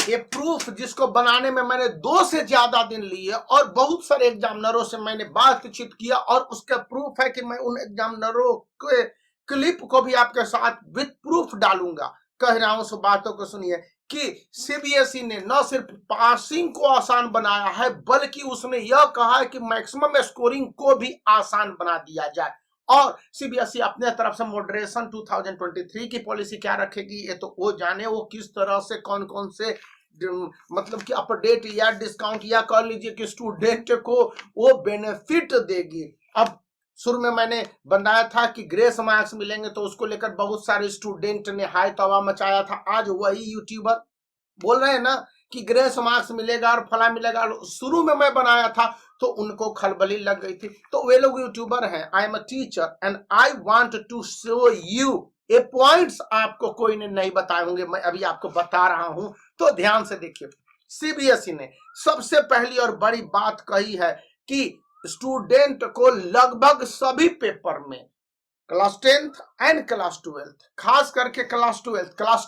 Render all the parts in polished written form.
ये प्रूफ जिसको बनाने में मैंने 2 से ज्यादा दिन लिए और बहुत सारे एग्जामिनरों से मैंने बातचीत किया और उसका प्रूफ है कि मैं उन एग्जामिनरों के क्लिप को भी आपके साथ विद प्रूफ डालूंगा। कह रहा हूं, सब बातों को सुनिए कि सीबीएसई ने न सिर्फ पासिंग को आसान बनाया है बल्कि उसने यह कहा है कि मैक्सिमम स्कोरिंग को भी आसान बना दिया जाए। और सीबीएसई अपने तरफ से मॉडरेशन 2023 की पॉलिसी क्या रखेगी ये तो वो जाने, वो किस तरह से कौन कौन से मतलब कि अपडेट या डिस्काउंट या कह लीजिए कि स्टूडेंट को वो बेनिफिट देगी। अब शुरू में मैंने बनाया था कि ग्रेस मार्क्स मिलेंगे तो उसको लेकर बहुत सारे स्टूडेंट ने हाई तवा मचाया था। आज वही यूट्यूबर बोल रहे हैं ना कि ग्रेस मार्क्स मिलेगा और फला मिलेगा। शुरू में मैं बनाया था तो उनको खलबली लग गई थी। तो वे लोग यूट्यूबर हैं, I am a teacher and I want to show you ये पॉइंट्स आपको कोई ने नहीं बताए होंगे, मैं अभी आपको बता रहा हूं तो ध्यान से देखिए। सीबीएसई ने सबसे पहली और बड़ी बात कही है कि स्टूडेंट को लगभग सभी पेपर में class 10th and class 12th, खास करके क्लास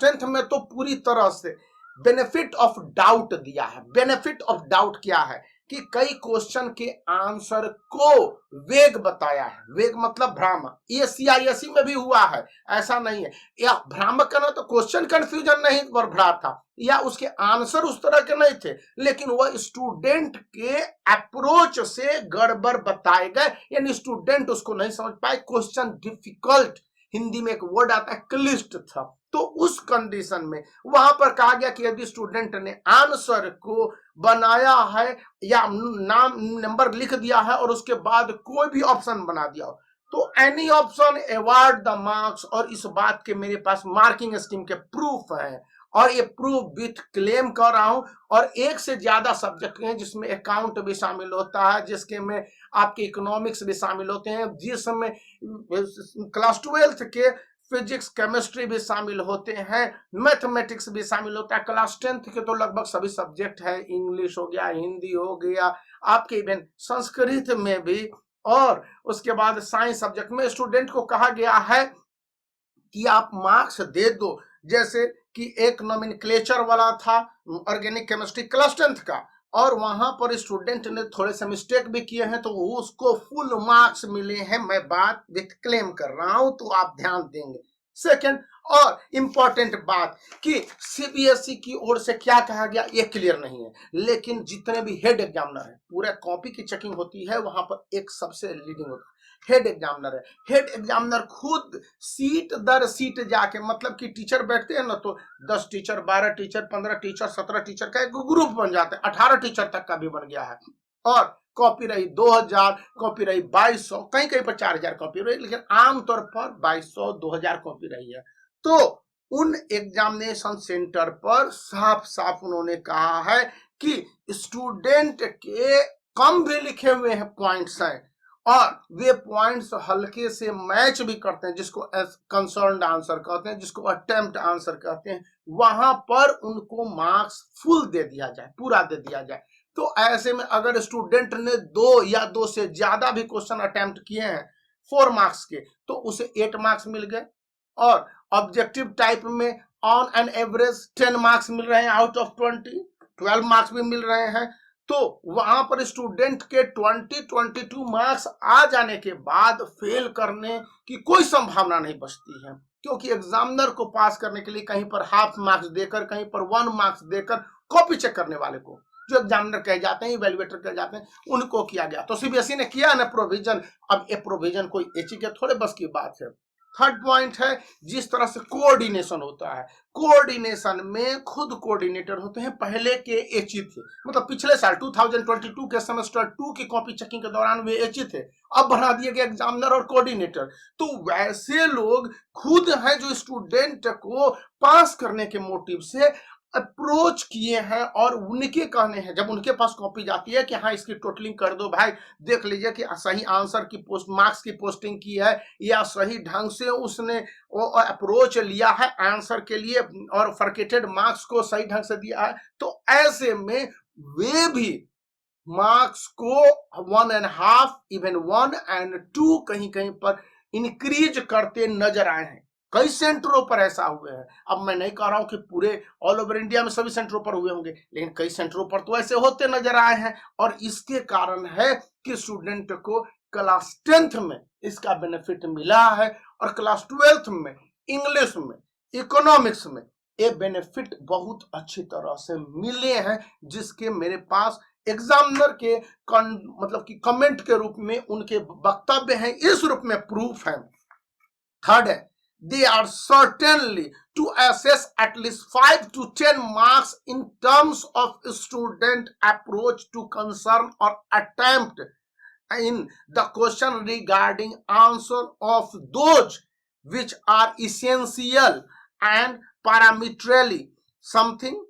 10th में तो पूरी तरह से बेनिफिट ऑफ डाउट दिया है। बेनिफिट ऑफ डाउट क्या है कि कई क्वेश्चन के आंसर को वेग बताया है। वेग मतलब भ्रामक, ये सीआईएसई में भी हुआ है, ऐसा नहीं है। या भ्रामक करना तो क्वेश्चन कंफ्यूजन नहीं पर भरा था या उसके आंसर उस तरह के नहीं थे, लेकिन वह स्टूडेंट के अप्रोच से गड़बड़ बताए गए, यानी स्टूडेंट उसको नहीं समझ पाए। क्वेश्चन डिफिकल्ट, हिंदी में एक वर्ड आता है क्लिष्ट था। तो उस कंडीशन में वहां पर कहा गया कि यदि स्टूडेंट ने आंसर को बनाया है या नाम नंबर लिख दिया है और उसके बाद कोई भी ऑप्शन बना दिया हो तो any option award the marks. और इस बात के मेरे पास मार्किंग स्कीम के प्रूफ है और ये प्रूफ विथ क्लेम कर रहा हूं। और एक से ज्यादा सब्जेक्ट हैं जिसमें अकाउंट भी शामिल होता है, जिसके में आपके इकोनॉमिक्स भी शामिल होते हैं, जिसमें क्लास 12th के फिजिक्स केमिस्ट्री भी शामिल होते हैं, मैथमेटिक्स भी शामिल होता है। क्लास 10th के तो लगभग सभी सब्जेक्ट है, इंग्लिश हो गया, हिंदी हो गया, आपके इवन संस्कृत में भी। और उसके बाद साइंस सब्जेक्ट में स्टूडेंट को कहा गया है कि आप मार्क्स दे दो। जैसे कि एक नोमेनक्लेचर वाला था ऑर्गेनिक केमिस्ट्री क्लास 10th का, और वहां पर स्टूडेंट ने थोड़े से मिस्टेक भी किए हैं तो उसको फुल मार्क्स मिले हैं। मैं बात विथ क्लेम कर रहा हूं तो आप ध्यान देंगे। सेकंड और इंपॉर्टेंट बात कि सीबीएसई की ओर से क्या कहा गया ये क्लियर नहीं है, लेकिन जितने भी हेड एग्जामिनर है पूरा कॉपी की चेकिंग होती है, वहां पर एक सबसे लीडिंग होता है हेड एग्जामिनर है। हेड एग्जामिनर खुद सीट दर सीट जाके, मतलब कि टीचर बैठते हैं ना तो 10 टीचर 12 टीचर 15 टीचर 17 टीचर का एक ग्रुप बन जाता है, 18 टीचर तक का भी बन गया है। और कॉपी रही 2000, कॉपी रही 2200, कहीं कहीं पर 4000 कॉपी रही, लेकिन आमतौर पर 2200 2000 कॉपी रही है। तो उन एग्जामिनेशन सेंटर पर साफ साफ उन्होंने कहा है कि स्टूडेंट के कम भी लिखे हुए हैं पॉइंट्स हैं और वे पॉइंट्स हल्के से मैच भी करते हैं, जिसको कंसर्न्ड आंसर कहते हैं, जिसको अटेम्प्ट आंसर कहते हैं, वहां पर उनको मार्क्स फुल दे दिया जाए, पूरा दे दिया जाए। तो ऐसे में अगर स्टूडेंट ने 2 या 2 से ज्यादा भी क्वेश्चन अटेम्प्ट किए हैं 4 मार्क्स के तो उसे 8 मार्क्स मिल गए। और ऑब्जेक्टिव टाइप में ऑन एन एवरेज 10 मार्क्स मिल रहे हैं आउट ऑफ 20, 12 मार्क्स भी मिल रहे हैं। तो वहां पर स्टूडेंट के 22 मार्क्स आ जाने के बाद फेल करने की कोई संभावना नहीं बचती है, क्योंकि एग्जामिनर को पास करने के लिए कहीं पर हाफ मार्क्स देकर, कहीं पर 1 मार्क्स देकर कॉपी चेक करने वाले को, जो एग्जामिनर कहे जाते हैं, इवेल्युएटर कहे जाते हैं, उनको किया गया। तो सीबीएसई ने किया ना प्रोविजन। अब ये प्रोविजन कोई एचई के थोड़े बस की बात है। थर्ड पॉइंट है जिस तरह से कोऑर्डिनेशन होता है। कोऑर्डिनेशन में खुद कोऑर्डिनेटर होते हैं, पहले के एचई थे, मतलब पिछले साल 2022 के सेमेस्टर 2 की कॉपी चेकिंग के दौरान वे एचई थे, अब बढ़ा दिए गए एग्जामिनर और कोऑर्डिनेटर। तो वैसे लोग खुद हैं जो स्टूडेंट को पास करने के मोटिव से अप्रोच किए हैं और उनके कहने हैं, जब उनके पास कॉपी जाती है कि हाँ इसकी टोटलिंग कर दो भाई, देख लीजिए कि सही आंसर की पोस्ट मार्क्स की पोस्टिंग की है या सही ढंग से उसने वो अप्रोच लिया है आंसर के लिए और फर्केटेड मार्क्स को सही ढंग से दिया है, तो ऐसे में वे भी मार्क्स को 1.5 इवन 1 और 2 कहीं कहीं पर इंक्रीज करते नजर आए हैं। कई सेंटरों पर ऐसा हुए हैं। अब मैं नहीं कह रहा हूं कि पूरे ऑल ओवर इंडिया में सभी सेंटरों पर हुए होंगे, लेकिन कई सेंटरों पर तो ऐसे होते नजर आए हैं। और इसके कारण है कि स्टूडेंट को क्लास 10th में इसका बेनिफिट मिला है और क्लास 12th में इंग्लिश में, इकोनॉमिक्स में ये बेनिफिट बहुत अच्छी तरह से मिले हैं, जिसके मेरे पास एग्जामिनर के मतलब कि कमेंट के रूप में उनके वक्तव्य हैं, इस रूप में प्रूफ है। थर्ड है, they are certainly to assess at least 5 to 10 marks in terms of student approach to concern or attempt in the question regarding answer of those which are essential and parametrically something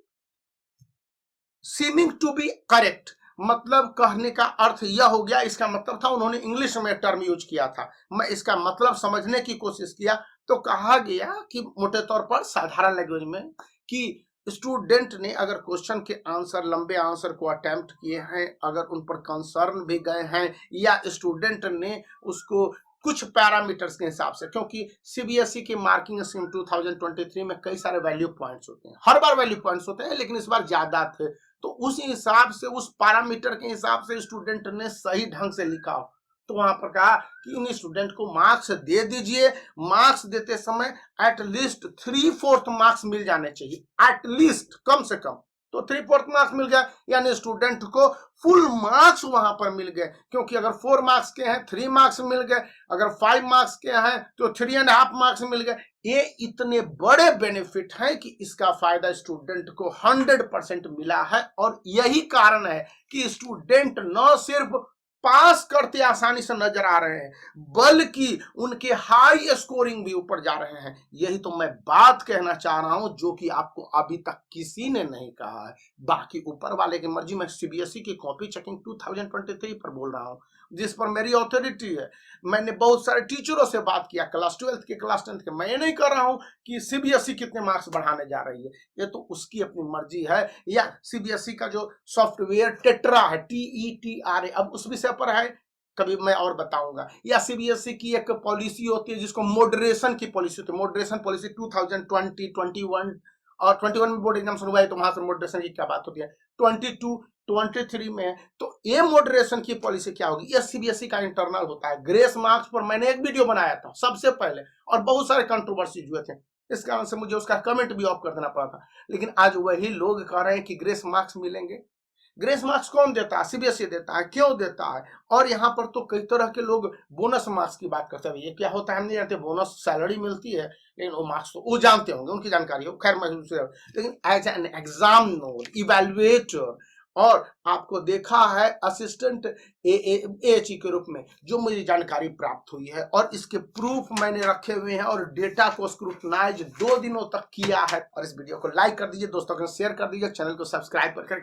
seeming to be correct। मतलब कहने का अर्थ यह हो गया, इसका मतलब था, उन्होंने इंग्लिश में टर्म यूज किया था, मैं इसका मतलब समझने की कोशिश किया तो कहा गया कि मोटे तौर पर साधारण लैंग्वेज में कि स्टूडेंट ने अगर क्वेश्चन के आंसर, लंबे आंसर को अटेम्प्ट किए हैं, अगर उन पर कंसर्न भी गए हैं, या स्टूडेंट ने उसको कुछ पैरामीटर्स के हिसाब से, क्योंकि सीबीएसई की मार्किंग स्कीम 2023 में कई सारे वैल्यू पॉइंट्स होते हैं, हर बार वैल्यू पॉइंट्स होते हैं, लेकिन इस बार ज्यादा थे, तो उस हिसाब से, उस पैरामीटर के हिसाब से स्टूडेंट ने सही ढंग से लिखा हो, तो वहां पर कहा कि इन स्टूडेंट को मार्क्स दे दीजिए। मार्क्स देते समय एटलीस्ट 3/4 मार्क्स मिल जाने चाहिए, एटलीस्ट, कम से कम तो 3/4 मार्क्स मिल गया, यानी स्टूडेंट को फुल मार्क्स वहां पर मिल गए। क्योंकि अगर 4 मार्क्स के हैं 3 मार्क्स मिल गए, अगर 5 मार्क्स के हैं तो 3.5 मार्क्स मिल गए। ये इतने बड़े बेनिफिट हैं कि इसका फायदा स्टूडेंट को 100% मिला है, और यही कारण है कि स्टूडेंट न सिर्फ पास करते आसानी से नजर आ रहे हैं, बल्कि उनके हाई स्कोरिंग भी ऊपर जा रहे हैं। यही तो मैं बात कहना चाह रहा हूं, जो कि आपको अभी तक किसी ने नहीं कहा है। बाकी ऊपर वाले की मर्जी, मैं सीबीएसई की कॉपी चेकिंग 2023 पर बोल रहा हूं, जिस पर मेरी अथॉरिटी है। मैंने बहुत सारे टीचरों से बात किया, क्लास 12th के, क्लास 10th के। मैं ये नहीं कर रहा हूं कि सीबीएसई कितने मार्क्स बढ़ाने जा रही है, ये तो उसकी अपनी मर्जी है। या सीबीएसई का जो सॉफ्टवेयर टेट्रा है, TETRA, अब उस विषय पर है, कभी मैं और बताऊंगा। या सीबीएसई की एक पॉलिसी होती है जिसको मॉडरेशन की पॉलिसी होती है, मॉडरेशन पॉलिसी 2020, 21 और 21 में बोर्ड एग्जाम शुरू हुआ है, तो वहां से मॉडरेशन की क्या बात होती है, 22, 23 में। तो ये मॉडरेशन की पॉलिसी क्या होगी, ये सीबीएसई का इंटरनल होता है। ग्रेस मार्क्स पर मैंने एक वीडियो बनाया था सबसे पहले, और बहुत सारे कंट्रोवर्सी हुए थे, इस कारण से मुझे उसका कमेंट भी ऑफ कर देना पड़ा था। लेकिन आज वही लोग कह रहे हैं कि ग्रेस मार्क्स मिलेंगे। ग्रेस मार्क्स कौन देता है? सीबीएसई देता है। क्यों देता है? और यहाँ पर तो कई तरह के लोग बोनस मार्क्स की बात करते हैं। ये क्या होता है हम नहीं जानते, बोनस सैलरी मिलती है, लेकिन वो मार्क्स तो वो जानते होंगे, उनकी जानकारी हो, खैर मैं। लेकिन एज एन एग्जामिनर, इवेल्युएटर, और आपको देखा है असिस्टेंट एएचई के रूप में, जो मुझे जानकारी प्राप्त हुई है, और इसके प्रूफ मैंने रखे हुए हैं, और डेटा को स्क्रूटनाइज 2 दिनों तक किया है। और इस वीडियो को लाइक कर दीजिए, दोस्तों के साथ शेयर कर दीजिए, चैनल को सब्सक्राइब करके